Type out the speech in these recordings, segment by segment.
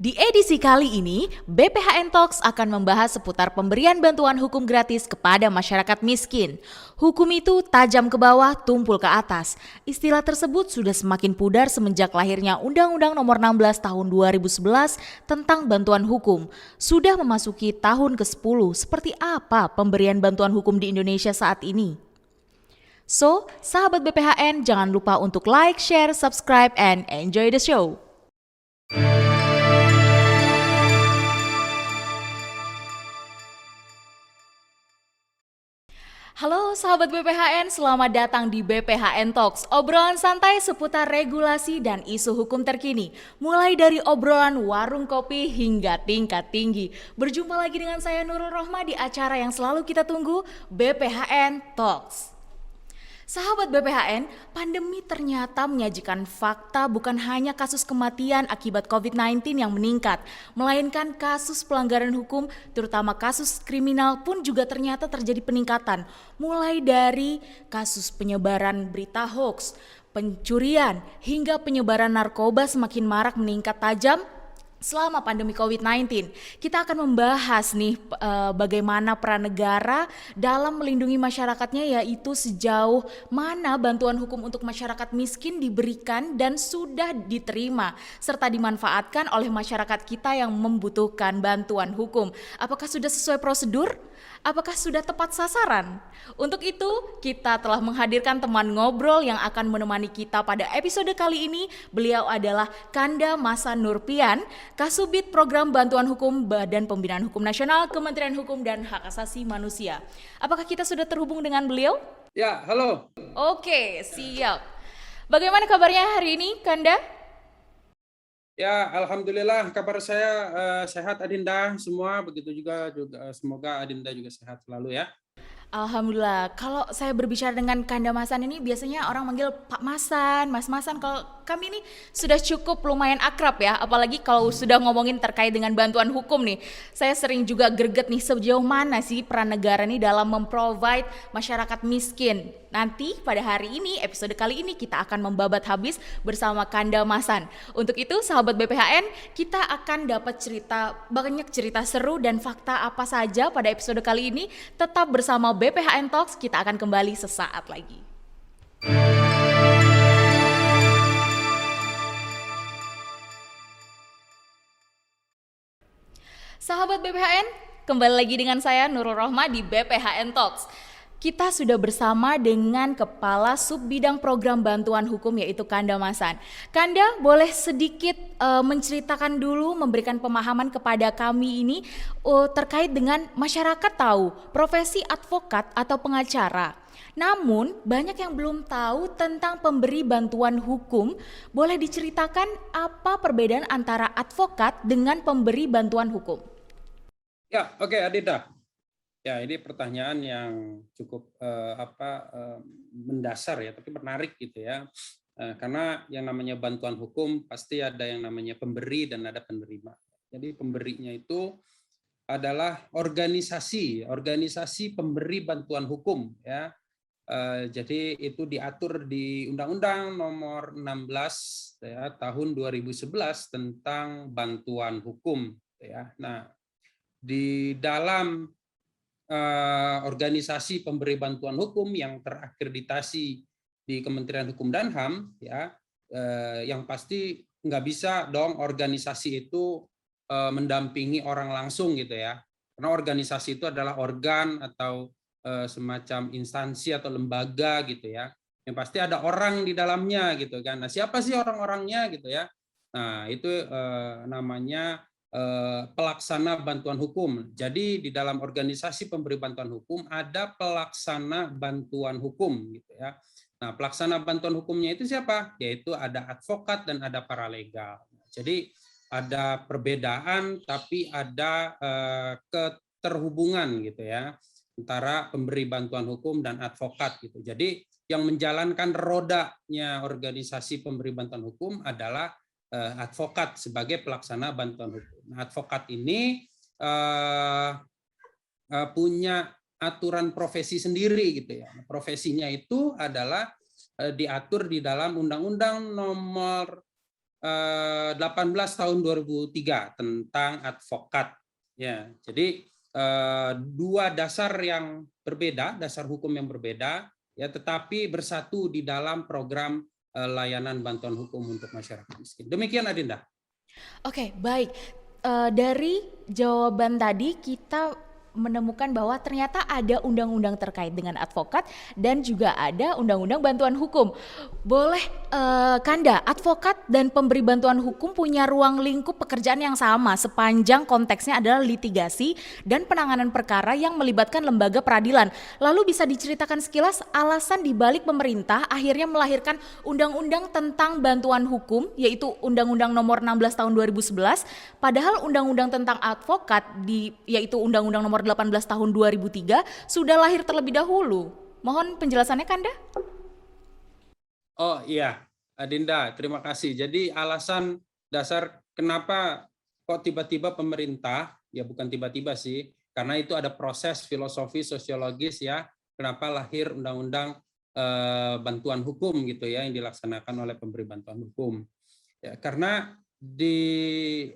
Di edisi kali ini, BPHN Talks akan membahas seputar pemberian bantuan hukum gratis kepada masyarakat miskin. Hukum itu tajam ke bawah, tumpul ke atas. Istilah tersebut sudah semakin pudar semenjak lahirnya Undang-Undang Nomor 16 Tahun 2011 tentang bantuan hukum. Sudah memasuki tahun ke-10, seperti apa pemberian bantuan hukum di Indonesia saat ini? So, sahabat BPHN, jangan lupa untuk like, share, subscribe, and enjoy the show. Halo sahabat BPHN, selamat datang di BPHN Talks, obrolan santai seputar regulasi dan isu hukum terkini. Mulai dari obrolan warung kopi hingga tingkat tinggi. Berjumpa lagi dengan saya Nurul Rohma di acara yang selalu kita tunggu, BPHN Talks. Sahabat BPHN, pandemi ternyata menyajikan fakta bukan hanya kasus kematian akibat COVID-19 yang meningkat, melainkan kasus pelanggaran hukum, terutama kasus kriminal pun juga ternyata terjadi peningkatan. Mulai dari kasus penyebaran berita hoax, pencurian, hingga penyebaran narkoba semakin marak meningkat tajam selama pandemi COVID-19. Kita akan membahas nih bagaimana peran negara dalam melindungi masyarakatnya, yaitu sejauh mana bantuan hukum untuk masyarakat miskin diberikan dan sudah diterima serta dimanfaatkan oleh masyarakat kita yang membutuhkan bantuan hukum. Apakah sudah sesuai prosedur? Apakah sudah tepat sasaran? Untuk itu, kita telah menghadirkan teman ngobrol yang akan menemani kita pada episode kali ini. Beliau adalah Kanda Masa Nurpian, Kasubit Program Bantuan Hukum Badan Pembinaan Hukum Nasional, Kementerian Hukum dan Hak Asasi Manusia. Apakah kita sudah terhubung dengan beliau? Ya, halo. Oke, siap. Bagaimana kabarnya hari ini, Kanda? Ya, alhamdulillah kabar saya sehat Adinda semua, begitu juga semoga Adinda juga sehat selalu ya. Alhamdulillah. Kalau saya berbicara dengan Kanda Masan ini biasanya orang manggil Pak Masan, Mas Masan. Kalau kami ini sudah cukup lumayan akrab ya, apalagi kalau sudah ngomongin terkait dengan bantuan hukum nih. Saya sering juga greget nih sejauh mana sih peran negara nih dalam memprovide masyarakat miskin. Nanti pada hari ini, episode kali ini kita akan membabat habis bersama Kanda Masan. Untuk itu sahabat BPHN, kita akan dapat banyak cerita seru dan fakta apa saja pada episode kali ini. Tetap bersama BPHN Talks, kita akan kembali sesaat lagi. Sahabat BPHN, kembali lagi dengan saya Nurul Rohma di BPHN Talks. Kita sudah bersama dengan Kepala Subbidang Program Bantuan Hukum yaitu Kanda Masan. Kanda boleh sedikit menceritakan dulu, memberikan pemahaman kepada kami ini terkait dengan masyarakat tahu profesi advokat atau pengacara. Namun banyak yang belum tahu tentang pemberi bantuan hukum. Boleh diceritakan apa perbedaan antara advokat dengan pemberi bantuan hukum? Ya, oke Adinda. Ya, ini pertanyaan yang cukup mendasar ya, tapi menarik gitu ya. Karena yang namanya bantuan hukum pasti ada yang namanya pemberi dan ada penerima. Jadi pemberinya itu adalah organisasi pemberi bantuan hukum ya. Jadi itu diatur di Undang-Undang Nomor 16 ya, Tahun 2011 tentang bantuan hukum ya. Nah, di dalam organisasi pemberi bantuan hukum yang terakreditasi di Kementerian Hukum dan HAM ya, yang pasti nggak bisa dong organisasi itu mendampingi orang langsung gitu ya, karena organisasi itu adalah organ atau semacam instansi atau lembaga gitu ya, yang pasti ada orang di dalamnya gitu kan. Nah, siapa sih orang-orangnya gitu ya? Nah, itu namanya pelaksana bantuan hukum. Jadi di dalam organisasi pemberi bantuan hukum ada pelaksana bantuan hukum gitu ya. Nah, pelaksana bantuan hukumnya itu siapa? Yaitu ada advokat dan ada paralegal. Jadi ada perbedaan tapi ada keterhubungan gitu ya antara pemberi bantuan hukum dan advokat gitu. Jadi yang menjalankan rodanya organisasi pemberi bantuan hukum adalah advokat sebagai pelaksana bantuan hukum. Nah, advokat ini punya aturan profesi sendiri gitu ya. Profesinya itu adalah diatur di dalam Undang-Undang Nomor 18 tahun 2003 tentang advokat. Ya, jadi dua dasar yang berbeda, dasar hukum yang berbeda, ya, tetapi bersatu di dalam program layanan bantuan hukum untuk masyarakat miskin. Demikian Adinda. Oke, baik. Dari jawaban tadi kita menemukan bahwa ternyata ada undang-undang terkait dengan advokat dan juga ada undang-undang bantuan hukum. Boleh Kanda, advokat dan pemberi bantuan hukum punya ruang lingkup pekerjaan yang sama sepanjang konteksnya adalah litigasi dan penanganan perkara yang melibatkan lembaga peradilan. Lalu bisa diceritakan sekilas alasan dibalik pemerintah akhirnya melahirkan undang-undang tentang bantuan hukum, yaitu Undang-Undang Nomor 16 Tahun 2011, padahal undang-undang tentang advokat yaitu Undang-Undang Nomor 18 Tahun 2003 sudah lahir terlebih dahulu. Mohon penjelasannya Kanda. Oh iya, Adinda, terima kasih. Jadi alasan dasar kenapa kok tiba-tiba pemerintah, ya bukan tiba-tiba sih, karena itu ada proses filosofi sosiologis ya, kenapa lahir undang-undang bantuan hukum gitu ya, yang dilaksanakan oleh pemberi bantuan hukum. Ya, karena di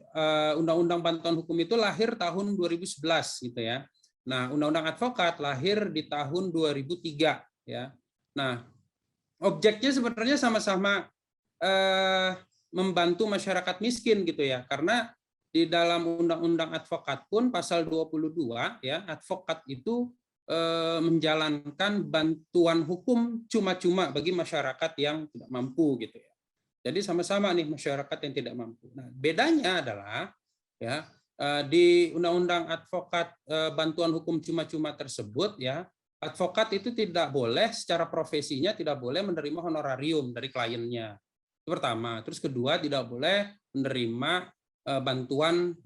undang-undang bantuan hukum itu lahir tahun 2011 gitu ya. Nah, undang-undang advokat lahir di tahun 2003 ya. Nah, objeknya sebenarnya sama-sama membantu masyarakat miskin gitu ya. Karena di dalam undang-undang advokat pun pasal 22 ya, advokat itu menjalankan bantuan hukum cuma-cuma bagi masyarakat yang tidak mampu gitu ya. Jadi sama-sama nih masyarakat yang tidak mampu. Nah, bedanya adalah ya di undang-undang advokat bantuan hukum cuma-cuma tersebut ya, advokat itu tidak boleh secara profesinya tidak boleh menerima honorarium dari kliennya. Itu pertama. Terus kedua, tidak boleh menerima bantuan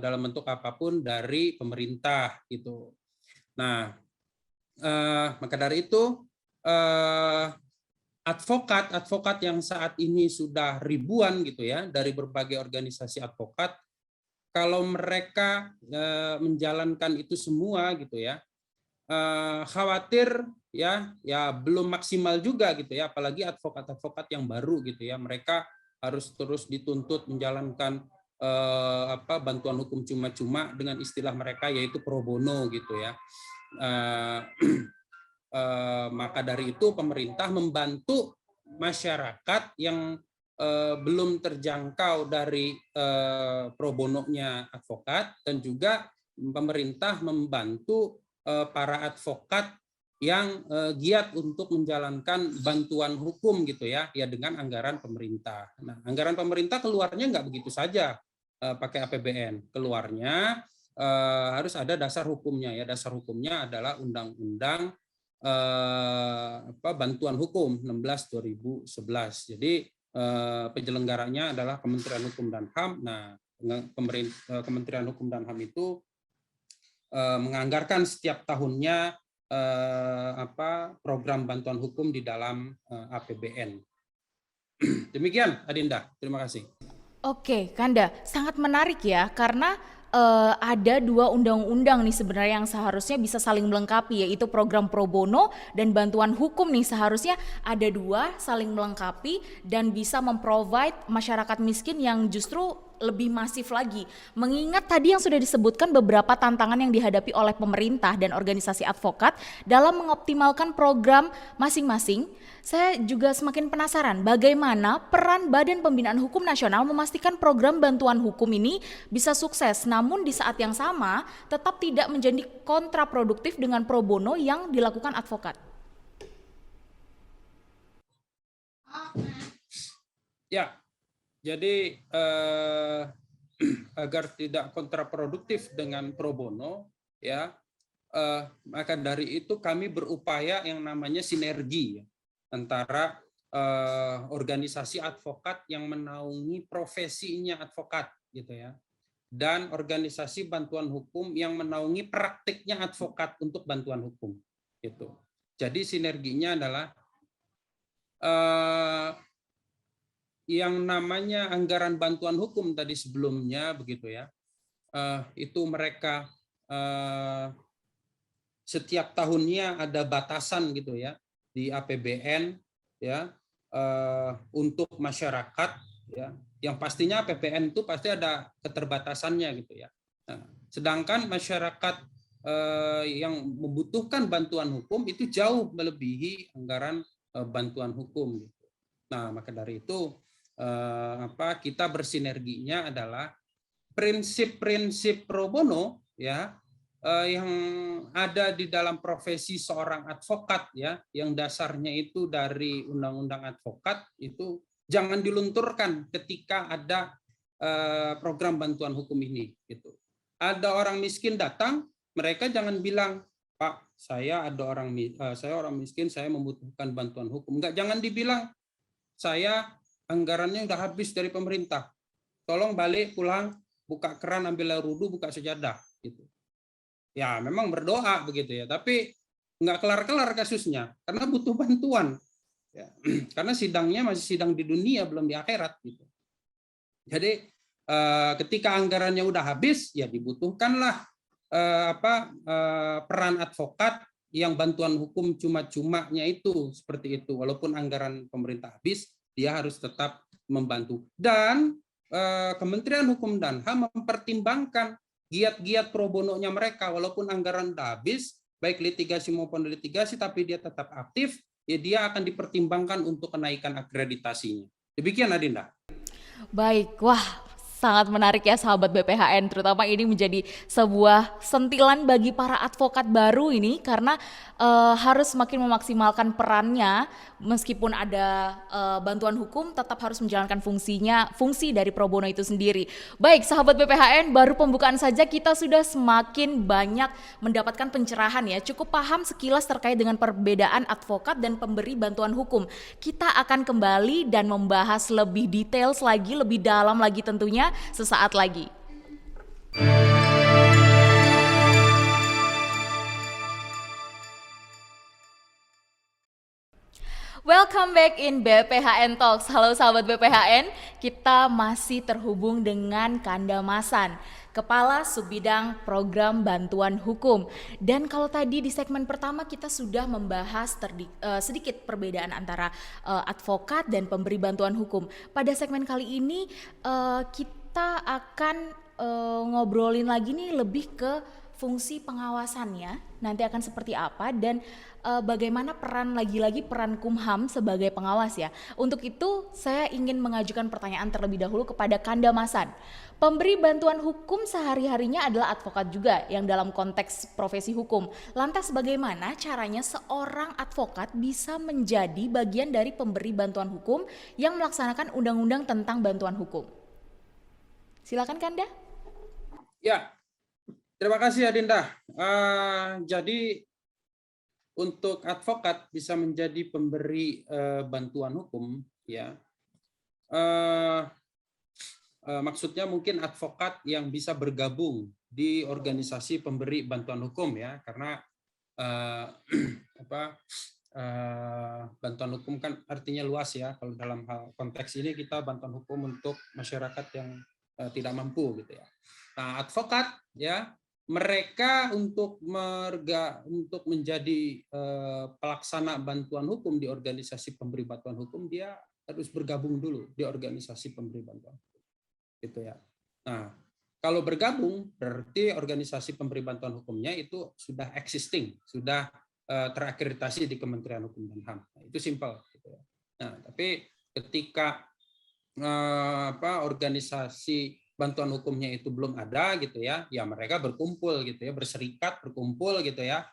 dalam bentuk apapun dari pemerintah gitu. Nah, maka dari itu advokat yang saat ini sudah ribuan gitu ya dari berbagai organisasi advokat, kalau mereka menjalankan itu semua gitu ya, khawatir ya belum maksimal juga gitu ya, apalagi advokat-advokat yang baru gitu ya, mereka harus terus dituntut menjalankan bantuan hukum cuma-cuma dengan istilah mereka yaitu pro bono gitu ya. Maka dari itu pemerintah membantu masyarakat yang belum terjangkau dari pro bono-nya advokat, dan juga pemerintah membantu para advokat yang giat untuk menjalankan bantuan hukum gitu ya dengan anggaran pemerintah. Nah, anggaran pemerintah keluarnya nggak begitu saja pakai APBN, keluarnya harus ada dasar hukumnya ya. Dasar hukumnya adalah Undang-Undang bantuan hukum 16/2011. Jadi penyelenggaranya adalah Kementerian Hukum dan HAM. Nah, Kementerian Hukum dan HAM itu menganggarkan setiap tahunnya program bantuan hukum di dalam APBN. Demikian Adinda, terima kasih. Oke, Kanda, sangat menarik ya karena ada dua undang-undang nih sebenarnya yang seharusnya bisa saling melengkapi, yaitu program pro bono dan bantuan hukum nih seharusnya ada dua saling melengkapi dan bisa memprovide masyarakat miskin yang justru lebih masif lagi. Mengingat tadi yang sudah disebutkan beberapa tantangan yang dihadapi oleh pemerintah dan organisasi advokat dalam mengoptimalkan program masing-masing, saya juga semakin penasaran bagaimana peran Badan Pembinaan Hukum Nasional memastikan program bantuan hukum ini bisa sukses, namun di saat yang sama tetap tidak menjadi kontraproduktif dengan pro bono yang dilakukan advokat. Ya, jadi agar tidak kontraproduktif dengan pro bono, ya, maka dari itu kami berupaya yang namanya sinergi ya, antara organisasi advokat yang menaungi profesinya advokat gitu ya, dan organisasi bantuan hukum yang menaungi praktiknya advokat untuk bantuan hukum gitu. Jadi sinerginya adalah yang namanya anggaran bantuan hukum tadi sebelumnya begitu ya, itu mereka setiap tahunnya ada batasan gitu ya di APBN ya untuk masyarakat ya. Yang pastinya PPN itu pasti ada keterbatasannya gitu ya. Nah, sedangkan masyarakat yang membutuhkan bantuan hukum itu jauh melebihi anggaran bantuan hukum gitu. Nah, maka dari itu kita bersinerginya adalah prinsip-prinsip pro bono ya, yang ada di dalam profesi seorang advokat ya, yang dasarnya itu dari undang-undang advokat itu jangan dilunturkan ketika ada program bantuan hukum ini gitu. Ada orang miskin datang, mereka jangan bilang, Pak, saya orang miskin, saya membutuhkan bantuan hukum. Enggak, jangan dibilang saya anggarannya udah habis dari pemerintah. Tolong balik pulang, buka keran, ambil air wudhu, buka sejadah gitu. Ya, memang berdoa begitu ya, tapi nggak kelar-kelar kasusnya karena butuh bantuan. Ya, karena sidangnya masih sidang di dunia, belum di akhirat gitu. Jadi ketika anggarannya udah habis, ya dibutuhkanlah peran advokat yang bantuan hukum cuma-cumanya itu seperti itu. Walaupun anggaran pemerintah habis, dia harus tetap membantu. Dan Kementerian Hukum dan HAM mempertimbangkan giat-giat pro bononya mereka, walaupun anggaran udah habis, baik litigasi maupun litigasi, tapi dia tetap aktif, ya dia akan dipertimbangkan untuk kenaikan akreditasinya. Demikian, Adinda. Baik, wah sangat menarik ya sahabat BPHN, terutama ini menjadi sebuah sentilan bagi para advokat baru ini karena harus semakin memaksimalkan perannya meskipun ada bantuan hukum tetap harus menjalankan fungsi dari pro bono itu sendiri. Baik sahabat BPHN, baru pembukaan saja kita sudah semakin banyak mendapatkan pencerahan ya, cukup paham sekilas terkait dengan perbedaan advokat dan pemberi bantuan hukum. Kita akan kembali dan membahas lebih detail lagi, lebih dalam lagi tentunya sesaat lagi. Welcome back in BPHN Talks. Halo sahabat BPHN, kita masih terhubung dengan Kanda Masan, Kepala Subbidang Program Bantuan Hukum. Dan kalau tadi di segmen pertama kita sudah membahas sedikit perbedaan antara advokat dan pemberi bantuan hukum. Pada segmen kali ini kita akan ngobrolin lagi nih lebih ke fungsi pengawasannya nanti akan seperti apa dan bagaimana peran Kumham sebagai pengawas ya. Untuk itu saya ingin mengajukan pertanyaan terlebih dahulu kepada Kanda Masan. Pemberi bantuan hukum sehari-harinya adalah advokat juga yang dalam konteks profesi hukum. Lantas bagaimana caranya seorang advokat bisa menjadi bagian dari pemberi bantuan hukum yang melaksanakan undang-undang tentang bantuan hukum? Silakan Kanda. Ya, terima kasih Adinda. Jadi untuk advokat bisa menjadi pemberi bantuan hukum, ya, maksudnya mungkin advokat yang bisa bergabung di organisasi pemberi bantuan hukum, ya, karena bantuan hukum kan artinya luas ya. Kalau dalam hal konteks ini kita bantuan hukum untuk masyarakat yang tidak mampu, gitu ya. Nah, advokat, ya, mereka untuk menjadi pelaksana bantuan hukum di organisasi pemberi bantuan hukum, dia harus bergabung dulu di organisasi pemberi bantuan hukum, gitu ya. Nah, kalau bergabung berarti organisasi pemberi bantuan hukumnya itu sudah existing, sudah terakreditasi di Kementerian Hukum dan HAM. Nah, itu simpel, gitu ya. Nah, tapi ketika organisasi bantuan hukumnya itu belum ada, gitu ya, ya mereka berkumpul, gitu ya, berserikat, berkumpul, gitu ya,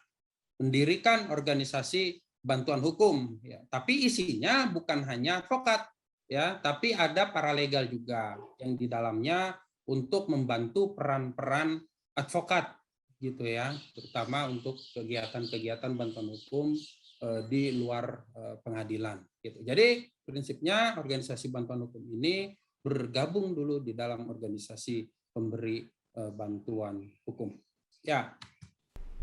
mendirikan organisasi bantuan hukum, ya. Tapi isinya bukan hanya advokat, ya, tapi ada paralegal juga yang di dalamnya untuk membantu peran-peran advokat, gitu ya, terutama untuk kegiatan-kegiatan bantuan hukum di luar pengadilan, gitu. Jadi prinsipnya organisasi bantuan hukum ini bergabung dulu di dalam organisasi pemberi bantuan hukum. Ya.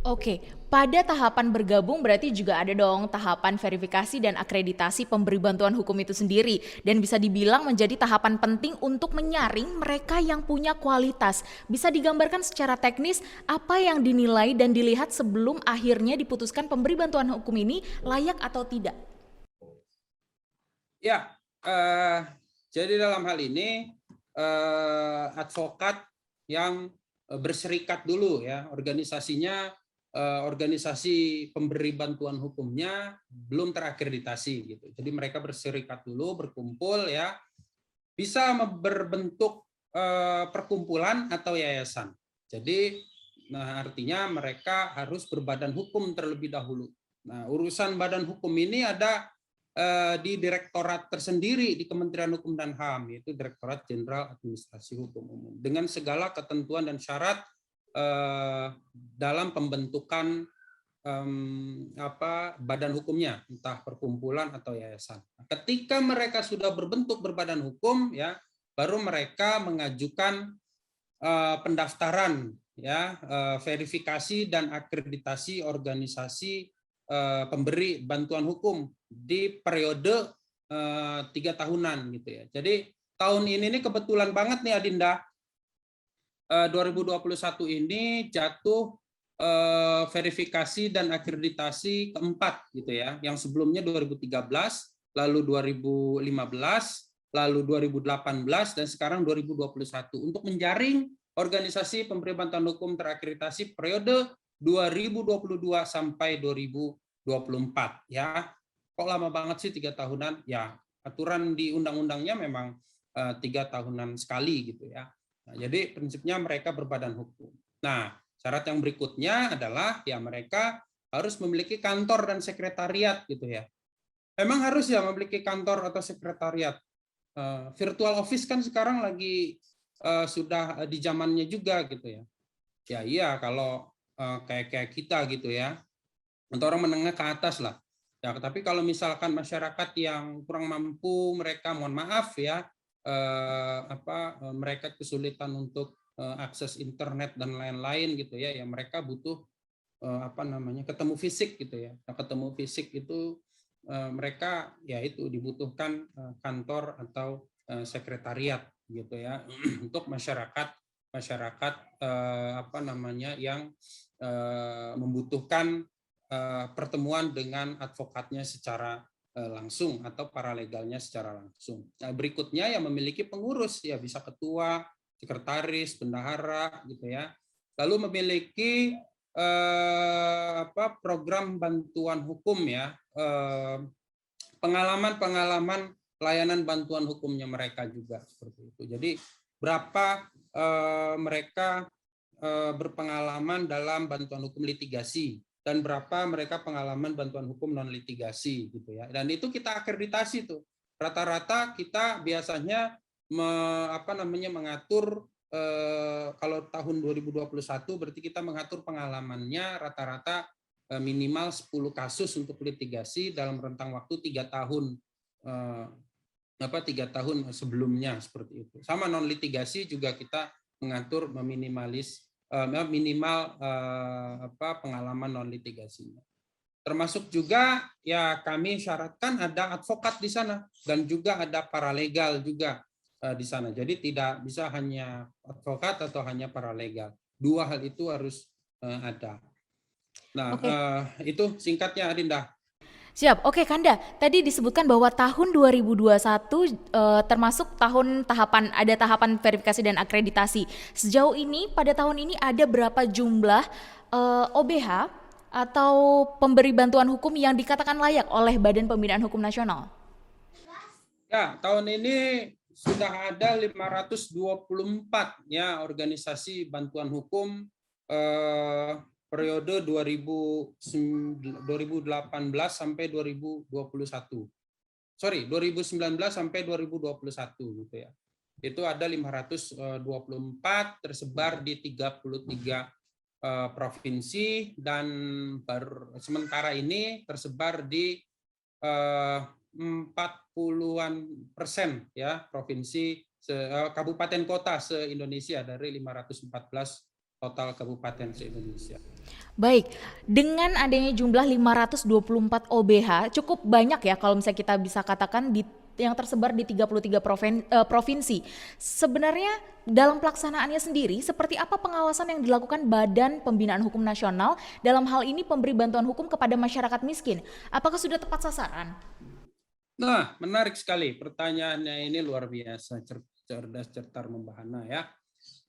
Oke, pada tahapan bergabung berarti juga ada dong tahapan verifikasi dan akreditasi pemberi bantuan hukum itu sendiri dan bisa dibilang menjadi tahapan penting untuk menyaring mereka yang punya kualitas. Bisa digambarkan secara teknis apa yang dinilai dan dilihat sebelum akhirnya diputuskan pemberi bantuan hukum ini layak atau tidak? Ya, Jadi dalam hal ini advokat yang berserikat dulu ya, organisasinya organisasi pemberi bantuan hukumnya belum terakreditasi gitu. Jadi mereka berserikat dulu, berkumpul ya, bisa berbentuk perkumpulan atau yayasan. Jadi artinya mereka harus berbadan hukum terlebih dahulu. Nah, urusan badan hukum ini ada di direktorat tersendiri di Kementerian Hukum dan HAM, yaitu Direktorat Jenderal Administrasi Hukum Umum, dengan segala ketentuan dan syarat dalam pembentukan badan hukumnya, entah perkumpulan atau yayasan. Ketika mereka sudah berbentuk berbadan hukum, ya, baru mereka mengajukan pendaftaran, ya, verifikasi dan akreditasi organisasi pemberi bantuan hukum di periode 3 tahunan gitu ya. Jadi tahun ini kebetulan banget nih Adinda, 2021 ini jatuh verifikasi dan akreditasi keempat gitu ya. Yang sebelumnya 2013, lalu 2015, lalu 2018 dan sekarang 2021 untuk menjaring organisasi pemberi bantuan hukum terakreditasi periode 2022 sampai 2024 ya. Kok lama banget sih 3 tahunan? Ya, aturan di undang-undangnya memang 3 tahunan sekali gitu ya. Nah, jadi prinsipnya mereka berbadan hukum. Nah, syarat yang berikutnya adalah ya mereka harus memiliki kantor dan sekretariat gitu ya. Memang harus ya memiliki kantor atau sekretariat. Virtual office kan sekarang lagi sudah di zamannya juga gitu ya. Ya iya kalau kayak kita gitu ya, untuk orang menengah ke atas lah. Ya, tapi kalau misalkan masyarakat yang kurang mampu, mereka mohon maaf ya, mereka kesulitan untuk akses internet dan lain-lain gitu ya, ya mereka butuh ketemu fisik gitu ya. Nah, ketemu fisik itu mereka ya itu dibutuhkan kantor atau sekretariat gitu ya untuk masyarakat yang membutuhkan pertemuan dengan advokatnya secara langsung atau paralegalnya secara langsung. Nah, berikutnya yang memiliki pengurus ya bisa ketua, sekretaris, bendahara gitu ya. Lalu memiliki program bantuan hukum ya, pengalaman layanan bantuan hukumnya mereka juga seperti itu. Jadi berapa mereka berpengalaman dalam bantuan hukum litigasi dan berapa mereka pengalaman bantuan hukum non litigasi gitu ya. Dan itu kita akreditasi tuh. Rata-rata kita biasanya mengatur kalau tahun 2021 berarti kita mengatur pengalamannya rata-rata minimal 10 kasus untuk litigasi dalam rentang waktu 3 tahun 3 tahun sebelumnya seperti itu. Sama non litigasi juga kita mengatur minimal pengalaman non litigasinya. Termasuk juga ya kami syaratkan ada advokat di sana dan juga ada paralegal juga di sana. Jadi tidak bisa hanya advokat atau hanya paralegal. Dua hal itu harus ada. Nah, itu singkatnya Adinda. Siap, oke Kanda. Tadi disebutkan bahwa tahun 2021 termasuk ada tahapan verifikasi dan akreditasi. Sejauh ini pada tahun ini ada berapa jumlah OBH atau pemberi bantuan hukum yang dikatakan layak oleh Badan Pembinaan Hukum Nasional? Ya, tahun ini sudah ada 524 ya organisasi bantuan hukum periode 2018 sampai 2021. 2019 sampai 2021 gitu ya. Itu ada 524 tersebar di 33 provinsi dan sementara ini tersebar di 40-an% ya provinsi kabupaten kota se-Indonesia dari 514 total kabupaten se-Indonesia. Baik, dengan adanya jumlah 524 OBH cukup banyak ya kalau misalnya kita bisa katakan yang tersebar di 33 provinsi. Sebenarnya dalam pelaksanaannya sendiri seperti apa pengawasan yang dilakukan Badan Pembinaan Hukum Nasional dalam hal ini pemberi bantuan hukum kepada masyarakat miskin? Apakah sudah tepat sasaran? Nah, menarik sekali pertanyaannya ini, luar biasa, cerdas, certar, membahana ya.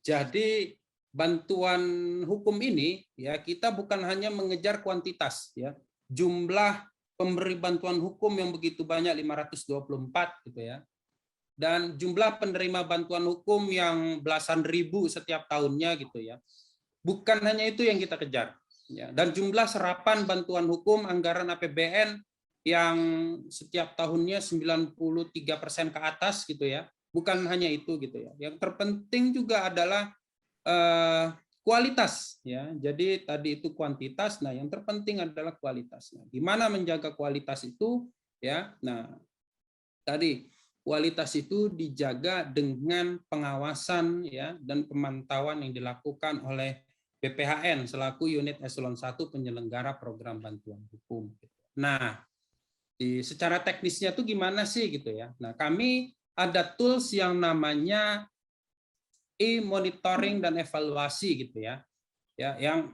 Jadi bantuan hukum ini ya, kita bukan hanya mengejar kuantitas ya. Jumlah pemberi bantuan hukum yang begitu banyak, 524 gitu ya. Dan jumlah penerima bantuan hukum yang belasan ribu setiap tahunnya gitu ya. Bukan hanya itu yang kita kejar ya. Dan jumlah serapan bantuan hukum anggaran APBN yang setiap tahunnya 93% ke atas gitu ya. Bukan hanya itu gitu ya. Yang terpenting juga adalah kualitas ya. Jadi tadi itu kuantitas, nah yang terpenting adalah kualitas. Nah, gimana menjaga kualitas itu ya? Nah, tadi kualitas itu dijaga dengan pengawasan ya dan pemantauan yang dilakukan oleh BPHN selaku unit eselon 1 penyelenggara program bantuan hukum. Nah, secara teknisnya tuh gimana sih gitu ya. Nah, kami ada tools yang namanya e-monitoring dan evaluasi gitu ya. Ya, yang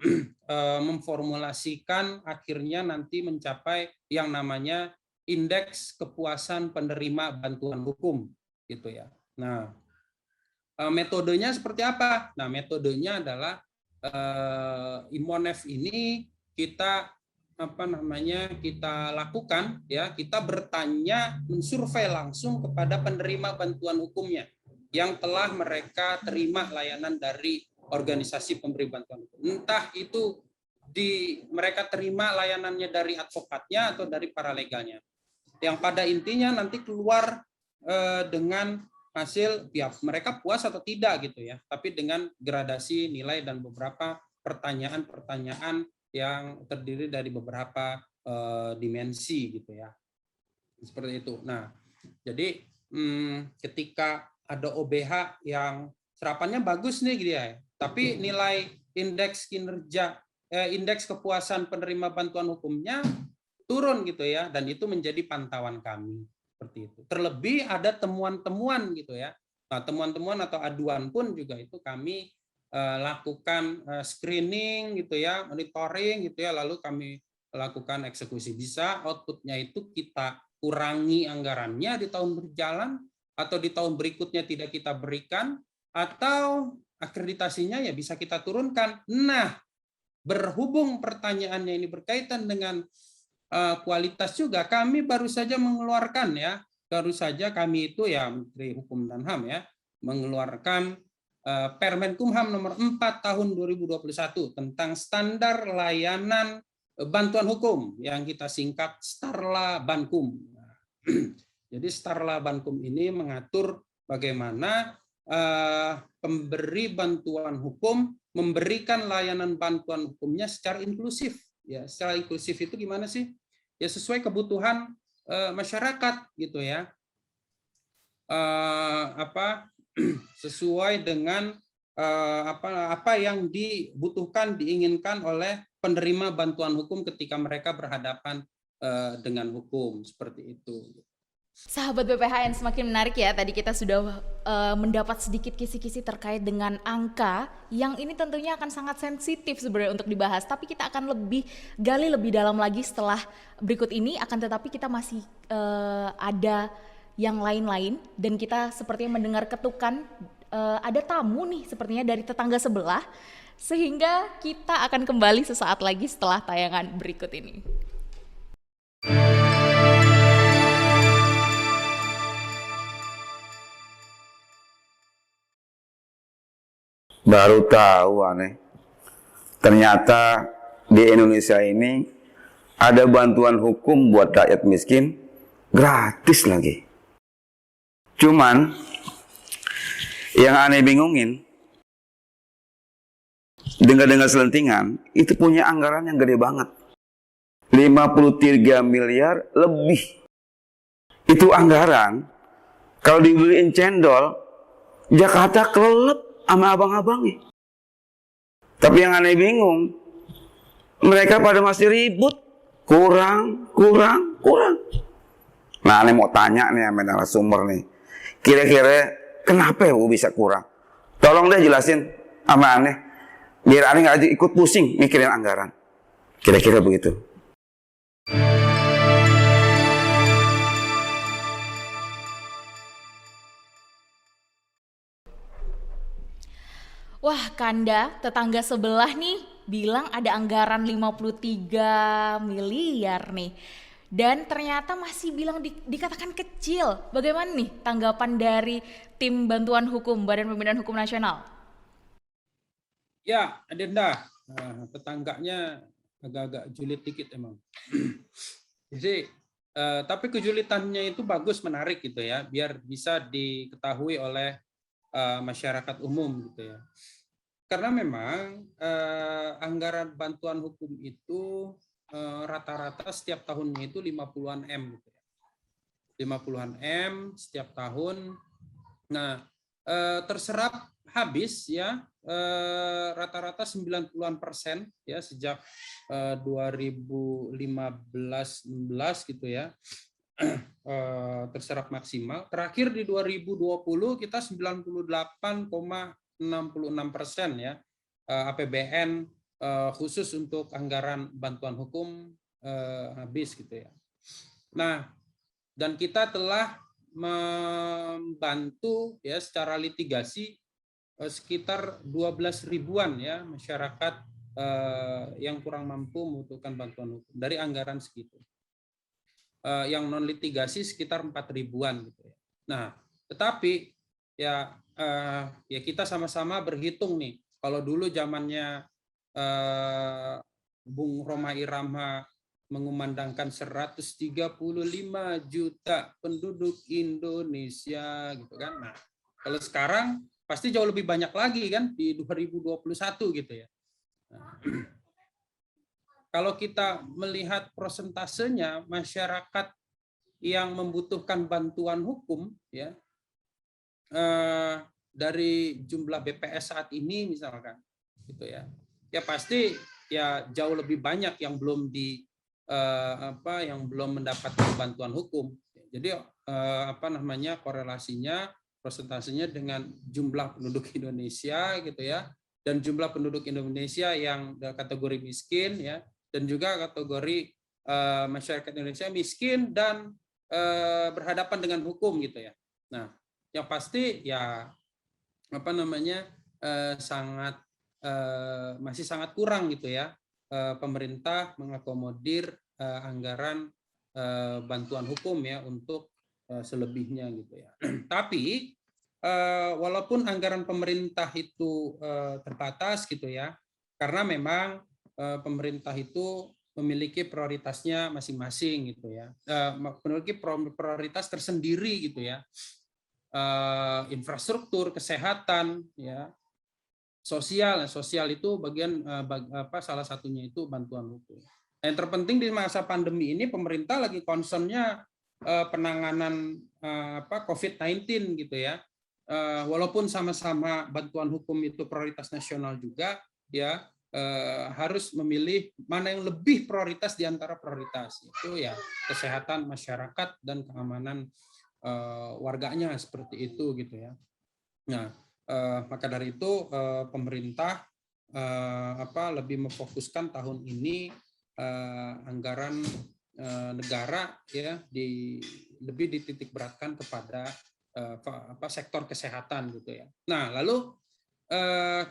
memformulasikan akhirnya nanti mencapai yang namanya indeks kepuasan penerima bantuan hukum gitu ya. Nah, metodenya seperti apa? Nah, metodenya adalah Imonef ini kita kita lakukan ya, kita bertanya, mensurvei langsung kepada penerima bantuan hukumnya yang telah mereka terima layanan dari organisasi pemberi bantuan hukum. Entah itu mereka terima layanannya dari advokatnya atau dari paralegalnya. Yang pada intinya nanti keluar dengan hasil ya mereka puas atau tidak gitu ya, tapi dengan gradasi nilai dan beberapa pertanyaan-pertanyaan yang terdiri dari beberapa dimensi gitu ya, seperti itu. Nah, jadi ketika ada OBH yang serapannya bagus nih gitu ya, tapi nilai indeks kinerja, indeks kepuasan penerima bantuan hukumnya turun gitu ya, dan itu menjadi pantauan kami seperti itu. Terlebih ada temuan-temuan gitu ya. Nah, temuan-temuan atau aduan pun juga itu kami lakukan screening gitu ya, monitoring gitu ya, lalu kami lakukan eksekusi. Bisa outputnya itu kita kurangi anggarannya di tahun berjalan, atau di tahun berikutnya tidak kita berikan, atau akreditasinya ya bisa kita turunkan. Nah, berhubung pertanyaannya ini berkaitan dengan kualitas juga, kami baru saja mengeluarkan ya, baru saja kami itu ya Menteri Hukum dan HAM ya, mengeluarkan Permenkumham nomor 4 tahun 2021 tentang standar layanan bantuan hukum yang kita singkat Starla Bankum. Jadi Starla Bankum ini mengatur bagaimana pemberi bantuan hukum memberikan layanan bantuan hukumnya secara inklusif. Ya, secara inklusif itu gimana sih? Ya sesuai kebutuhan masyarakat gitu ya. Sesuai dengan apa yang dibutuhkan, diinginkan oleh penerima bantuan hukum ketika mereka berhadapan dengan hukum, seperti itu. Sahabat BPHN, semakin menarik ya. Tadi kita sudah mendapat sedikit kisi-kisi terkait dengan angka yang ini tentunya akan sangat sensitif sebenarnya untuk dibahas. Tapi kita akan gali lebih dalam lagi setelah berikut ini. Akan tetapi kita masih ada yang lain-lain, dan kita sepertinya mendengar ketukan ada tamu nih sepertinya dari tetangga sebelah, sehingga kita akan kembali sesaat lagi setelah tayangan berikut ini. Baru tahu aneh, ternyata di Indonesia ini ada bantuan hukum buat rakyat miskin gratis lagi. Cuman yang aneh bingungin, dengar-dengar selentingan itu punya anggaran yang gede banget, 53 miliar lebih. Itu anggaran kalau dibeliin cendol Jakarta kelelep sama abang-abangnya. Tapi yang aneh bingung, mereka pada masih ribut kurang. Nah, aneh mau tanya nih sama narasumber nih, kira-kira kenapa ya bisa kurang? Tolong deh jelasin sama aneh, biar aneh nggak ikut pusing mikirin anggaran. Kira-kira begitu. Wah, Kanda, tetangga sebelah nih bilang ada anggaran 53 miliar nih. Dan ternyata masih bilang dikatakan kecil. Bagaimana nih tanggapan dari tim bantuan hukum Badan Pembinaan Hukum Nasional? Ya, Adenda, tetangganya agak-agak julid dikit emang. Jadi, tapi kejulitannya itu bagus, menarik gitu ya, biar bisa diketahui oleh masyarakat umum gitu ya. Karena memang anggaran bantuan hukum itu rata-rata setiap tahunnya itu 50-an M gitu ya. 50-an M setiap tahun. Nah, terserap habis ya rata-rata 90-an% ya sejak 2015-16 gitu ya. Terserap maksimal. Terakhir di 2020 kita 98,66% ya APBN khusus untuk anggaran bantuan hukum habis gitu ya. Nah, dan kita telah membantu ya secara litigasi sekitar 12 ribuan ya masyarakat yang kurang mampu membutuhkan bantuan hukum dari anggaran segitu. Yang non litigasi sekitar 4 ribuan gitu ya. Nah, tetapi ya kita sama-sama berhitung nih. Kalau dulu zamannya Bung Rhoma Irama mengumandangkan 135 juta penduduk Indonesia gitu kan. Nah, kalau sekarang pasti jauh lebih banyak lagi kan di 2021 gitu ya. Nah, kalau kita melihat prosentasenya masyarakat yang membutuhkan bantuan hukum ya dari jumlah BPS saat ini misalkan gitu ya. Ya pasti ya jauh lebih banyak yang belum yang belum mendapatkan bantuan hukum. Jadi korelasinya persentasenya dengan jumlah penduduk Indonesia gitu ya, dan jumlah penduduk Indonesia yang kategori miskin ya, dan juga kategori masyarakat Indonesia miskin dan berhadapan dengan hukum gitu ya. Nah, yang pasti ya masih sangat kurang gitu ya pemerintah mengakomodir anggaran bantuan hukum ya untuk selebihnya gitu ya. Tapi walaupun anggaran pemerintah itu terbatas gitu ya, karena memang pemerintah itu memiliki prioritasnya masing-masing gitu ya, memiliki prioritas tersendiri gitu ya, infrastruktur, kesehatan ya, sosial itu bagian salah satunya itu bantuan hukum. Yang terpenting di masa pandemi ini pemerintah lagi concernnya penanganan COVID-19 gitu ya. Walaupun sama-sama bantuan hukum itu prioritas nasional juga ya, harus memilih mana yang lebih prioritas di antara prioritas. Itu ya kesehatan masyarakat dan keamanan warganya seperti itu gitu ya. Nah, maka dari itu pemerintah lebih memfokuskan tahun ini anggaran negara ya lebih dititik beratkan kepada sektor kesehatan gitu ya. Nah, lalu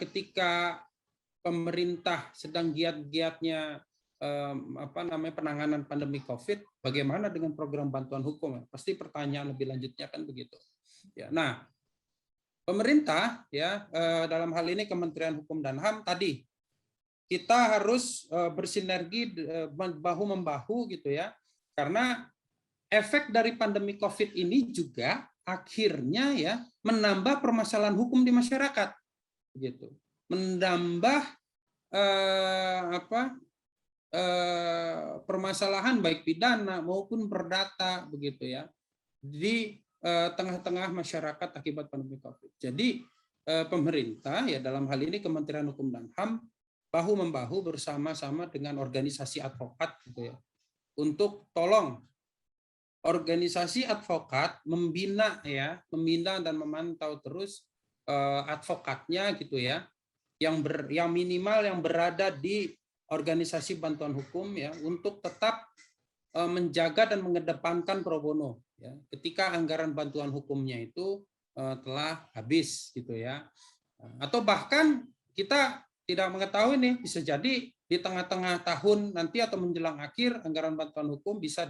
ketika pemerintah sedang giat-giatnya penanganan pandemi COVID, bagaimana dengan program bantuan hukum? Pasti pertanyaan lebih lanjutnya kan begitu. Ya, nah, pemerintah ya dalam hal ini Kementerian Hukum dan HAM tadi kita harus bersinergi bahu membahu gitu ya, karena efek dari pandemi COVID ini juga akhirnya ya menambah permasalahan hukum di masyarakat gitu, menambah permasalahan baik pidana maupun perdata begitu ya di tengah-tengah masyarakat akibat pandemi COVID. Jadi pemerintah ya dalam hal ini Kementerian Hukum dan HAM bahu-membahu bersama-sama dengan organisasi advokat gitu ya, untuk tolong organisasi advokat membina dan memantau terus advokatnya gitu ya, yang minimal yang berada di organisasi bantuan hukum ya, untuk tetap menjaga dan mengedepankan pro bono ya, ketika anggaran bantuan hukumnya itu telah habis gitu ya. Atau bahkan kita tidak mengetahui nih, bisa jadi di tengah-tengah tahun nanti atau menjelang akhir anggaran bantuan hukum bisa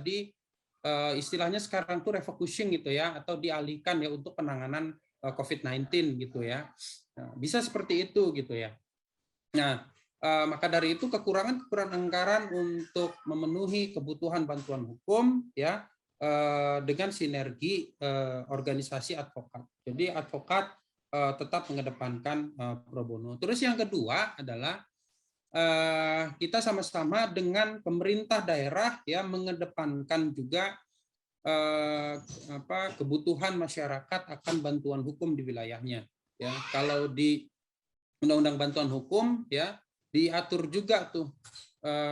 istilahnya sekarang tuh refocusing gitu ya, atau dialihkan ya untuk penanganan COVID-19 gitu ya. Nah, bisa seperti itu gitu ya. Nah, maka dari itu kekurangan anggaran untuk memenuhi kebutuhan bantuan hukum ya dengan sinergi organisasi advokat. Jadi advokat tetap mengedepankan pro bono. Terus yang kedua adalah kita sama-sama dengan pemerintah daerah ya mengedepankan juga kebutuhan masyarakat akan bantuan hukum di wilayahnya. Ya, kalau di Undang-Undang Bantuan Hukum ya diatur juga tuh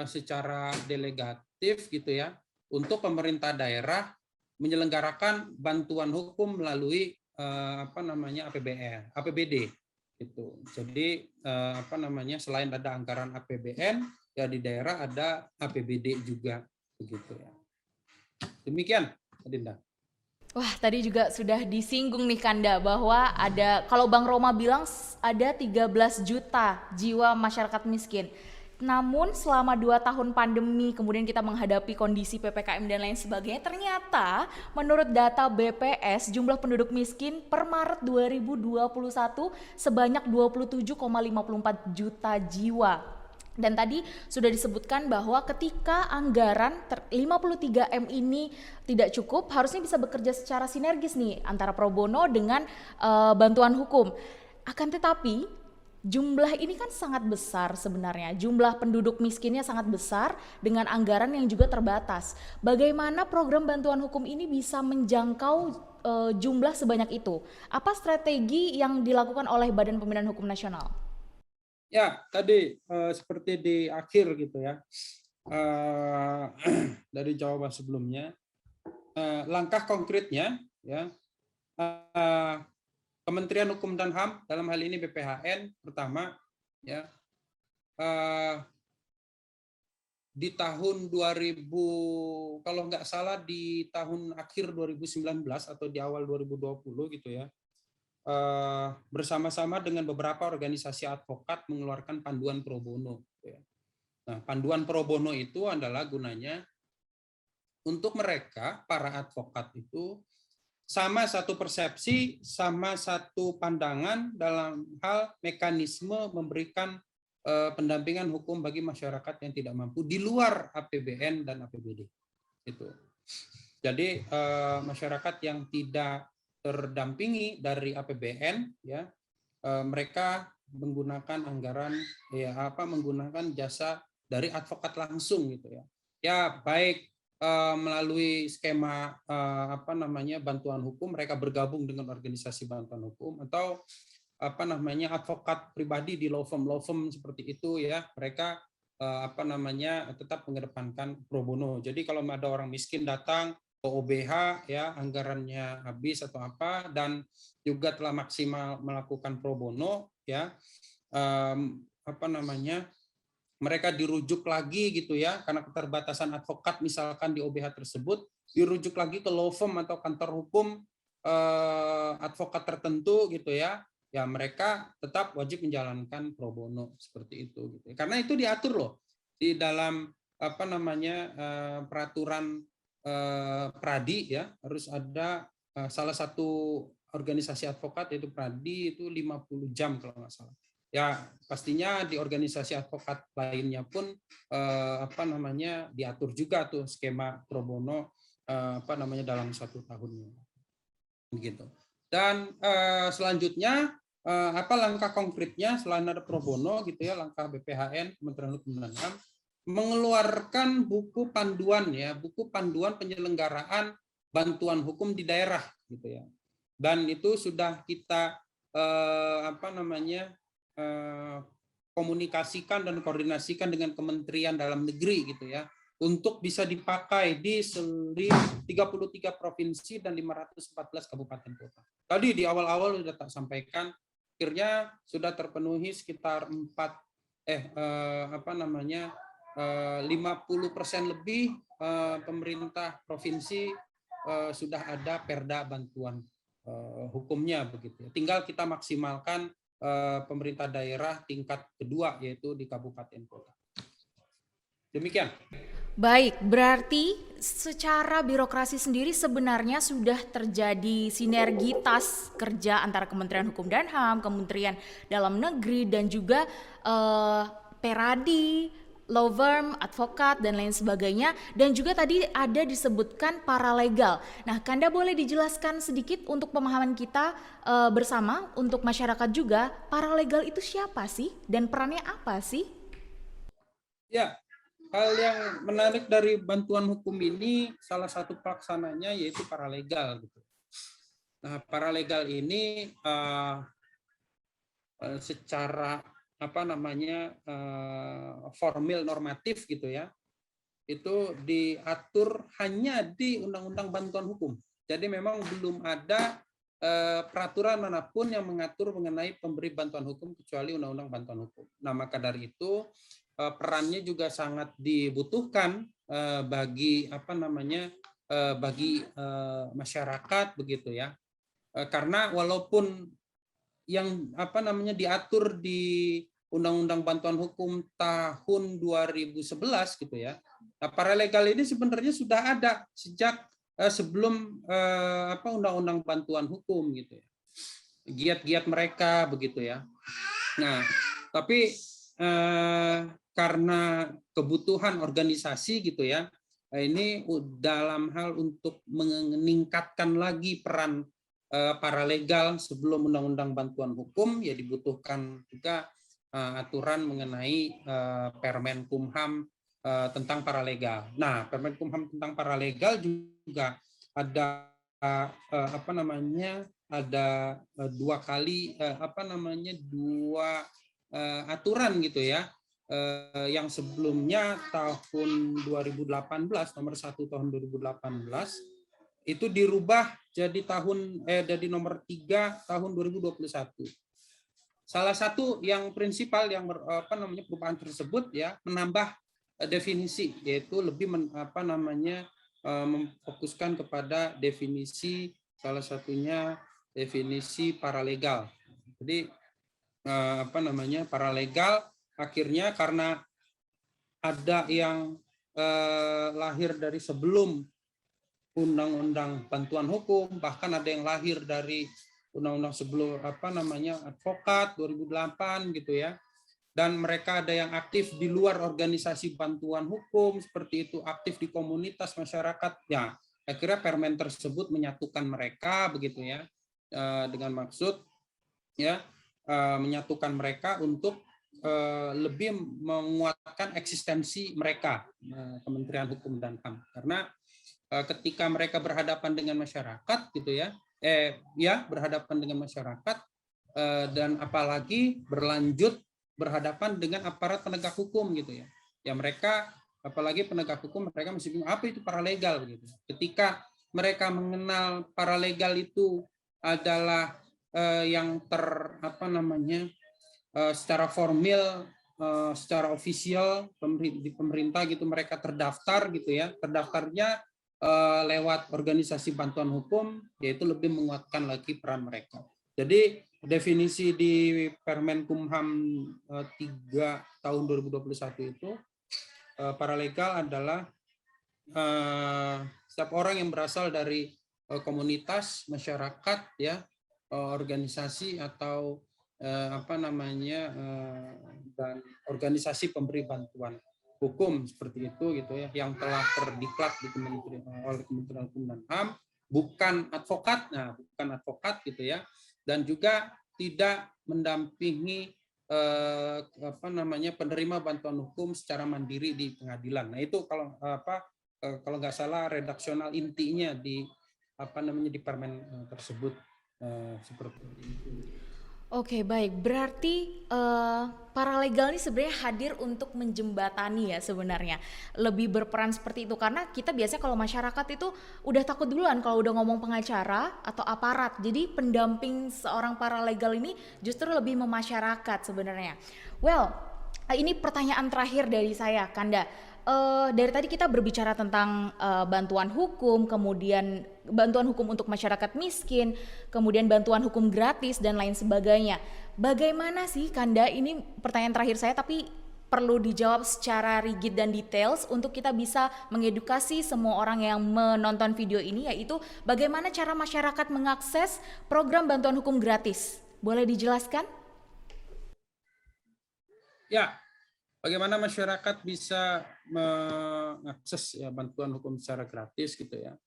secara delegatif gitu ya untuk pemerintah daerah menyelenggarakan bantuan hukum melalui APBD itu. Jadi selain ada anggaran APBN ya di daerah ada APBD juga begitu ya. Demikian, Adinda. Wah, tadi juga sudah disinggung nih Kanda bahwa ada, kalau Bang Roma bilang ada 13 juta jiwa masyarakat miskin. Namun selama 2 tahun pandemi kemudian kita menghadapi kondisi PPKM dan lain sebagainya, ternyata menurut data BPS jumlah penduduk miskin per Maret 2021 sebanyak 27,54 juta jiwa. Dan tadi sudah disebutkan bahwa ketika anggaran 53M ini tidak cukup, harusnya bisa bekerja secara sinergis nih antara pro bono dengan bantuan hukum. Akan tetapi jumlah ini kan sangat besar sebenarnya, jumlah penduduk miskinnya sangat besar dengan anggaran yang juga terbatas. Bagaimana program bantuan hukum ini bisa menjangkau jumlah sebanyak itu? Apa strategi yang dilakukan oleh Badan Pembinaan Hukum Nasional? Ya, tadi seperti di akhir gitu ya, dari jawaban sebelumnya, langkah konkretnya ya, Kementerian Hukum dan HAM dalam hal ini BPHN pertama ya, di tahun 2000 kalau nggak salah di tahun akhir 2019 atau di awal 2020 gitu ya, bersama-sama dengan beberapa organisasi advokat mengeluarkan panduan pro bono. Nah, panduan pro bono itu adalah gunanya untuk mereka, para advokat itu, sama satu persepsi, sama satu pandangan dalam hal mekanisme memberikan pendampingan hukum bagi masyarakat yang tidak mampu di luar APBN dan APBD. Itu. Jadi masyarakat yang tidak terdampingi dari APBN ya mereka menggunakan anggaran menggunakan jasa dari advokat langsung gitu ya. Ya baik melalui skema bantuan hukum mereka bergabung dengan organisasi bantuan hukum atau advokat pribadi di law firm seperti itu ya mereka tetap mengedepankan pro bono. Jadi kalau ada orang miskin datang ke OBH ya anggarannya habis atau apa dan juga telah maksimal melakukan pro bono ya mereka dirujuk lagi gitu ya karena keterbatasan advokat misalkan di OBH tersebut dirujuk lagi ke law firm atau kantor hukum advokat tertentu gitu ya mereka tetap wajib menjalankan pro bono seperti itu gitu. Karena itu diatur loh di dalam peraturan Pradi ya harus ada salah satu organisasi advokat yaitu Pradi itu 50 jam kalau nggak salah. Ya pastinya di organisasi advokat lainnya pun diatur juga tuh skema pro bono dalam 1 tahunnya. Begitu. Dan selanjutnya apa langkah konkretnya selain ada pro bono gitu ya langkah BPHN Kementerian Hukum dan HAM mengeluarkan buku panduan penyelenggaraan bantuan hukum di daerah gitu ya. Dan itu sudah kita komunikasikan dan koordinasikan dengan Kementerian Dalam Negeri gitu ya untuk bisa dipakai di 33 provinsi dan 514 kabupaten kota. Tadi di awal-awal sudah tak sampaikan akhirnya sudah terpenuhi sekitar 50% lebih pemerintah provinsi sudah ada perda bantuan hukumnya begitu. Tinggal kita maksimalkan pemerintah daerah tingkat kedua, yaitu di kabupaten kota. Demikian. Baik, berarti secara birokrasi sendiri sebenarnya sudah terjadi sinergitas kerja antara Kementerian Hukum dan HAM, Kementerian Dalam Negeri, dan juga Peradi, law firm, advokat, dan lain sebagainya. Dan juga tadi ada disebutkan paralegal. Nah, Kanda boleh dijelaskan sedikit untuk pemahaman kita bersama, untuk masyarakat juga, paralegal itu siapa sih? Dan perannya apa sih? Ya, hal yang menarik dari bantuan hukum ini, salah satu pelaksananya yaitu paralegal. Gitu. Nah, paralegal ini secara formil normatif gitu ya, itu diatur hanya di Undang-Undang Bantuan Hukum. Jadi memang belum ada peraturan manapun yang mengatur mengenai pemberi bantuan hukum kecuali Undang-Undang Bantuan Hukum. Nah, maka dari itu perannya juga sangat dibutuhkan bagi masyarakat begitu ya. Karena walaupun yang diatur di Undang-Undang Bantuan Hukum tahun 2011 gitu ya. Nah, paralegal ini sebenarnya sudah ada sejak sebelum Undang-Undang Bantuan Hukum gitu ya. Giat-giat mereka begitu ya. Nah, tapi karena kebutuhan organisasi gitu ya, ini dalam hal untuk meningkatkan lagi peran paralegal sebelum Undang-Undang Bantuan Hukum, ya dibutuhkan juga aturan mengenai Permenkumham tentang paralegal. Nah, Permenkumham tentang paralegal juga ada ada dua kali dua aturan gitu ya. Yang sebelumnya tahun 2018, nomor 1 tahun 2018 itu dirubah jadi dari nomor 3 tahun 2021. Salah satu yang prinsipal yang perubahan tersebut ya menambah definisi, yaitu lebih memfokuskan kepada definisi, salah satunya definisi paralegal. Jadi paralegal akhirnya karena ada yang lahir dari sebelum Undang-Undang Bantuan Hukum, bahkan ada yang lahir dari Undang-Undang sebelum advokat 2008 gitu ya. Dan mereka ada yang aktif di luar organisasi bantuan hukum seperti itu, aktif di komunitas masyarakat. Ya, akhirnya Permen tersebut menyatukan mereka begitu ya, dengan maksud ya menyatukan mereka untuk lebih menguatkan eksistensi mereka, Kementerian Hukum dan HAM, karena ketika mereka berhadapan dengan masyarakat gitu ya, berhadapan dengan masyarakat dan apalagi berlanjut berhadapan dengan aparat penegak hukum gitu ya. Ya mereka, apalagi penegak hukum, mereka masih bingung apa itu paralegal gitu. Ketika mereka mengenal paralegal itu adalah yang secara formil, secara ofisial di pemerintah gitu, mereka terdaftar gitu ya. Terdaftarnya lewat organisasi bantuan hukum, yaitu lebih menguatkan lagi peran mereka. Jadi definisi di Permenkumham 3 tahun 2021 itu, paralegal adalah setiap orang yang berasal dari komunitas masyarakat ya, organisasi atau dan organisasi pemberi bantuan hukum seperti itu gitu ya, yang telah terdiklat oleh Kementerian Hukum dan HAM, bukan advokat, gitu ya, dan juga tidak mendampingi penerima bantuan hukum secara mandiri di pengadilan. Nah itu kalau nggak salah redaksional intinya di di Permen tersebut seperti itu. Oke, baik. Berarti paralegal ini sebenarnya hadir untuk menjembatani ya sebenarnya. Lebih berperan seperti itu, karena kita biasanya kalau masyarakat itu udah takut duluan kalau udah ngomong pengacara atau aparat. Jadi pendamping seorang paralegal ini justru lebih memasyarakat sebenarnya. Well, ini pertanyaan terakhir dari saya, Kanda. Dari tadi kita berbicara tentang bantuan hukum, kemudian bantuan hukum untuk masyarakat miskin, kemudian bantuan hukum gratis dan lain sebagainya. Bagaimana sih Kanda, ini pertanyaan terakhir saya tapi perlu dijawab secara rigid dan details untuk kita bisa mengedukasi semua orang yang menonton video ini, yaitu bagaimana cara masyarakat mengakses program bantuan hukum gratis. Boleh dijelaskan? Ya, bagaimana masyarakat bisa mengakses ya bantuan hukum secara gratis gitu ya.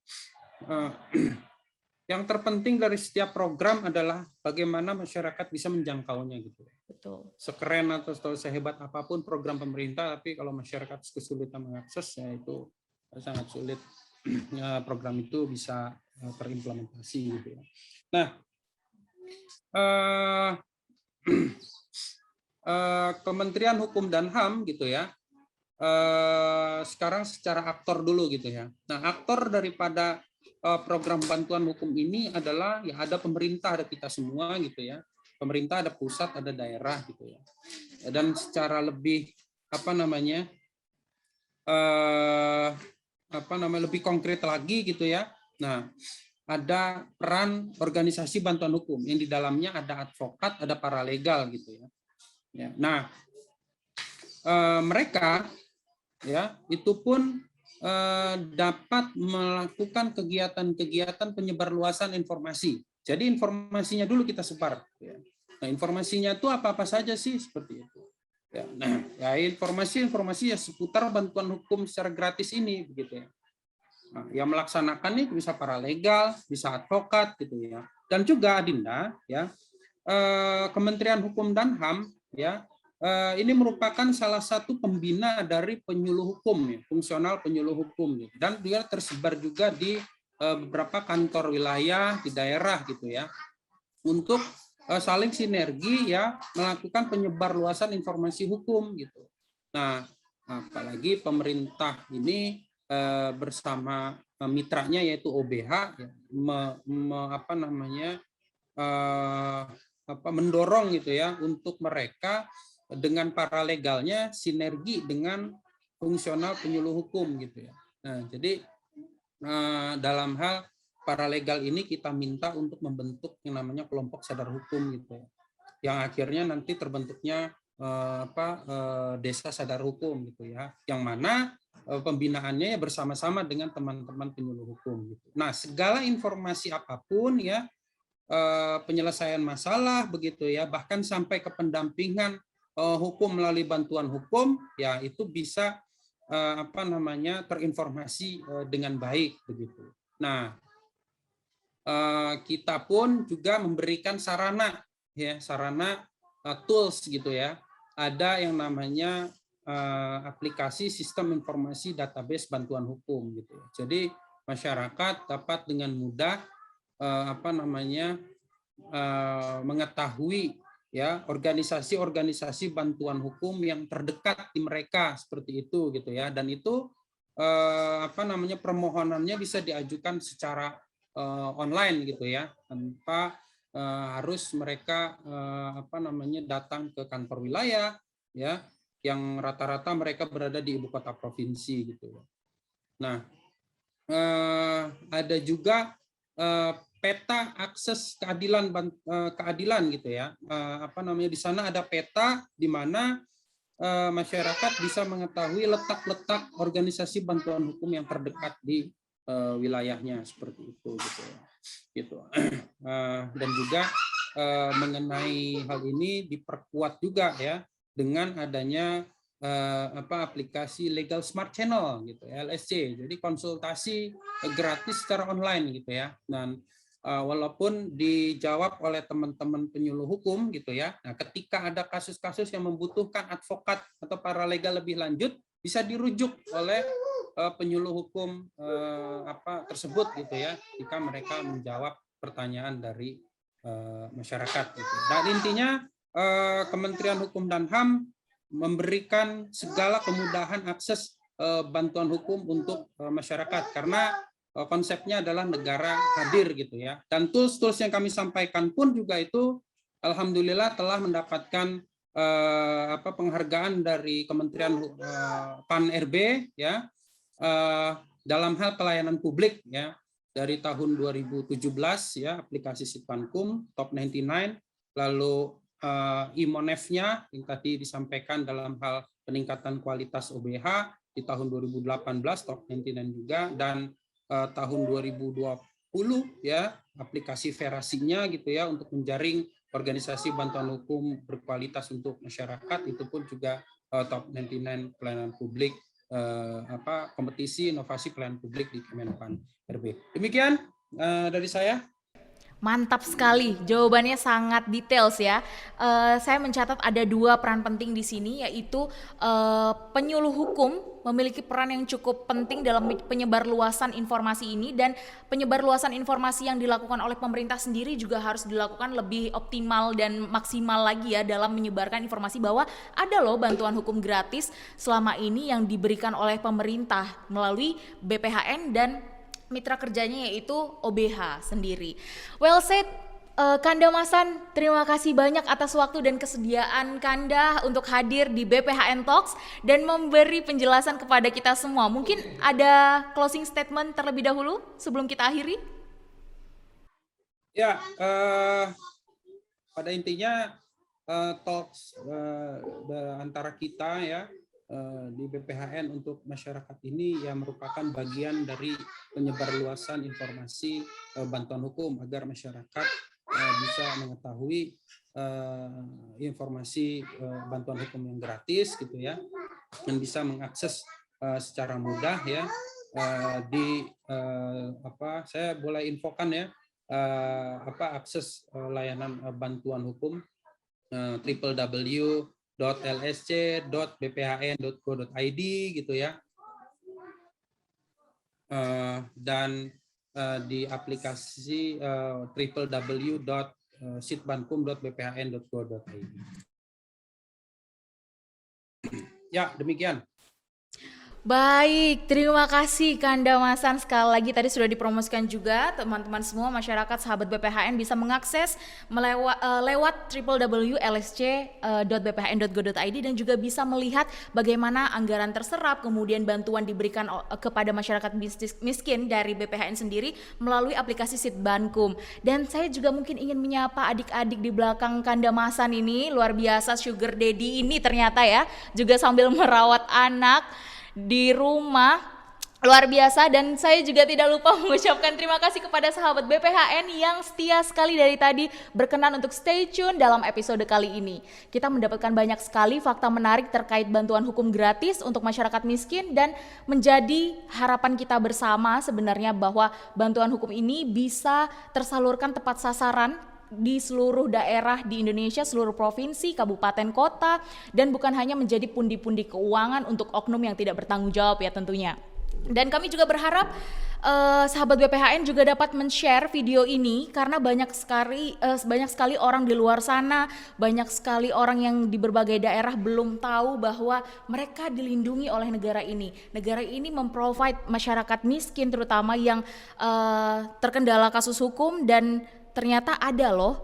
Yang terpenting dari setiap program adalah bagaimana masyarakat bisa menjangkaunya gitu. Betul. Sekeren atau sehebat apapun program pemerintah, tapi kalau masyarakat kesulitan mengakses, ya itu sangat sulit ya, program itu bisa terimplementasi gitu ya. Nah, Kementerian Hukum dan HAM gitu ya, sekarang secara aktor dulu gitu ya. Nah, aktor daripada program bantuan hukum ini adalah ya ada pemerintah, ada kita semua gitu ya. Pemerintah ada pusat, ada daerah gitu ya. Dan secara lebih lebih konkret lagi gitu ya. Nah, ada peran organisasi bantuan hukum yang di dalamnya ada advokat, ada paralegal gitu ya. Ya, nah, mereka ya itu pun dapat melakukan kegiatan-kegiatan penyebarluasan informasi. Jadi informasinya dulu kita sebar. Ya. Nah, informasinya itu apa-apa saja sih seperti itu. Ya, nah, ya informasi ya seputar bantuan hukum secara gratis ini, begitu ya. Nah, yang melaksanakan itu bisa paralegal, bisa advokat, gitu ya. Dan juga Adinda, ya, Kementerian Hukum dan HAM, ya. Ini merupakan salah satu pembina dari penyuluh hukum, ya, fungsional penyuluh hukum, ya. Dan dia tersebar juga di beberapa kantor wilayah di daerah gitu ya, untuk saling sinergi ya melakukan penyebarluasan informasi hukum gitu. Nah, apalagi pemerintah ini bersama mitranya yaitu OBH ya, mendorong gitu ya untuk mereka dengan paralegalnya sinergi dengan fungsional penyuluh hukum gitu ya. Nah, jadi dalam hal paralegal ini kita minta untuk membentuk yang namanya kelompok sadar hukum gitu ya. Yang akhirnya nanti terbentuknya desa sadar hukum gitu ya. Yang mana pembinaannya ya bersama-sama dengan teman-teman penyuluh hukum gitu. Nah, segala informasi apapun ya, penyelesaian masalah begitu ya, bahkan sampai ke pendampingan hukum melalui bantuan hukum ya itu bisa terinformasi dengan baik begitu. Nah, kita pun juga memberikan sarana tools gitu ya. Ada yang namanya aplikasi sistem informasi database bantuan hukum gitu. Jadi masyarakat dapat dengan mudah mengetahui ya organisasi-organisasi bantuan hukum yang terdekat di mereka seperti itu gitu ya, dan itu permohonannya bisa diajukan secara online gitu ya, tanpa harus mereka datang ke kantor wilayah ya, yang rata-rata mereka berada di ibu kota provinsi gitu. Nah, ada juga peta akses keadilan gitu ya. Di sana ada peta di mana masyarakat bisa mengetahui letak-letak organisasi bantuan hukum yang terdekat di wilayahnya seperti itu gitu ya. Gitu. Dan juga mengenai hal ini diperkuat juga ya dengan adanya aplikasi Legal Smart Channel gitu LSC. Jadi konsultasi gratis secara online gitu ya. Dan walaupun dijawab oleh teman-teman penyuluh hukum gitu ya. Nah, ketika ada kasus-kasus yang membutuhkan advokat atau paralegal lebih lanjut, bisa dirujuk oleh penyuluh hukum tersebut gitu ya, jika mereka menjawab pertanyaan dari masyarakat gitu. Dan intinya Kementerian Hukum dan HAM memberikan segala kemudahan akses bantuan hukum untuk masyarakat, karena konsepnya adalah negara hadir gitu ya. Dan tools-tools yang kami sampaikan pun juga itu alhamdulillah telah mendapatkan penghargaan dari Kementerian PAN-RB ya dalam hal pelayanan publik ya dari tahun 2017 ya aplikasi Sitbankum Top 99, lalu IMONEF-nya yang tadi disampaikan dalam hal peningkatan kualitas OBH di tahun 2018 Top 99 juga, dan tahun 2020 ya aplikasi Verasinya gitu ya untuk menjaring organisasi bantuan hukum berkualitas untuk masyarakat, itu pun juga Top 99 pelayanan publik kompetisi inovasi pelayanan publik di Kemenpan RB. Demikian dari saya. Mantap sekali, jawabannya sangat details ya. Saya mencatat ada 2 peran penting di sini, yaitu penyuluh hukum memiliki peran yang cukup penting dalam penyebarluasan informasi ini, dan penyebarluasan informasi yang dilakukan oleh pemerintah sendiri juga harus dilakukan lebih optimal dan maksimal lagi ya dalam menyebarkan informasi bahwa ada loh bantuan hukum gratis selama ini yang diberikan oleh pemerintah melalui BPHN dan mitra kerjanya yaitu OBH sendiri. Well said, Kanda Masan, terima kasih banyak atas waktu dan kesediaan Kanda untuk hadir di BPHN Talks dan memberi penjelasan kepada kita semua. Mungkin ada closing statement terlebih dahulu sebelum kita akhiri? Ya, pada intinya talks antara kita ya di BPHN untuk masyarakat ini yang merupakan bagian dari penyebarluasan informasi bantuan hukum agar masyarakat bisa mengetahui informasi bantuan hukum yang gratis gitu ya, dan bisa mengakses secara mudah ya saya boleh infokan ya akses layanan bantuan hukum www.lsc.bphn.go.id gitu ya, dan di aplikasi www.sitbankum.bphn.go.id. Ya, demikian. Baik, terima kasih Kanda Masan. Sekali lagi tadi sudah dipromosikan juga, teman-teman semua masyarakat sahabat BPHN bisa mengakses lewat www.lsc.bphn.go.id dan juga bisa melihat bagaimana anggaran terserap, kemudian bantuan diberikan kepada masyarakat miskin dari BPHN sendiri melalui aplikasi Sitbankum. Dan saya juga mungkin ingin menyapa adik-adik di belakang Kanda Masan ini, luar biasa sugar daddy ini ternyata ya, juga sambil merawat anak di rumah, luar biasa. Dan saya juga tidak lupa mengucapkan terima kasih kepada sahabat BPHN yang setia sekali dari tadi berkenan untuk stay tune dalam episode kali ini. Kita mendapatkan banyak sekali fakta menarik terkait bantuan hukum gratis untuk masyarakat miskin, dan menjadi harapan kita bersama sebenarnya bahwa bantuan hukum ini bisa tersalurkan tepat sasaran di seluruh daerah di Indonesia, seluruh provinsi, kabupaten, kota, dan bukan hanya menjadi pundi-pundi keuangan untuk oknum yang tidak bertanggung jawab ya tentunya. Dan kami juga berharap sahabat BPHN juga dapat men-share video ini, karena banyak sekali orang di luar sana, banyak sekali orang yang di berbagai daerah belum tahu bahwa mereka dilindungi oleh negara ini. Negara ini memprovide masyarakat miskin terutama yang terkendala kasus hukum, dan ternyata ada loh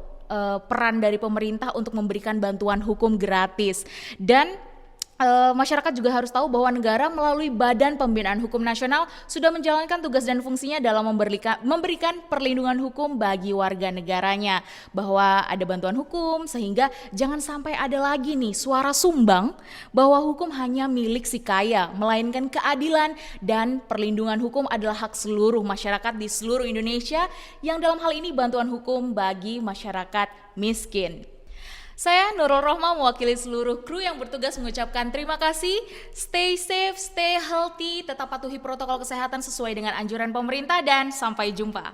peran dari pemerintah untuk memberikan bantuan hukum gratis. Dan masyarakat juga harus tahu bahwa negara melalui Badan Pembinaan Hukum Nasional sudah menjalankan tugas dan fungsinya dalam memberikan perlindungan hukum bagi warga negaranya, bahwa ada bantuan hukum sehingga jangan sampai ada lagi nih suara sumbang bahwa hukum hanya milik si kaya, melainkan keadilan dan perlindungan hukum adalah hak seluruh masyarakat di seluruh Indonesia, yang dalam hal ini bantuan hukum bagi masyarakat miskin. Saya Nurul Rohma mewakili seluruh kru yang bertugas mengucapkan terima kasih. Stay safe, stay healthy, tetap patuhi protokol kesehatan sesuai dengan anjuran pemerintah, dan sampai jumpa.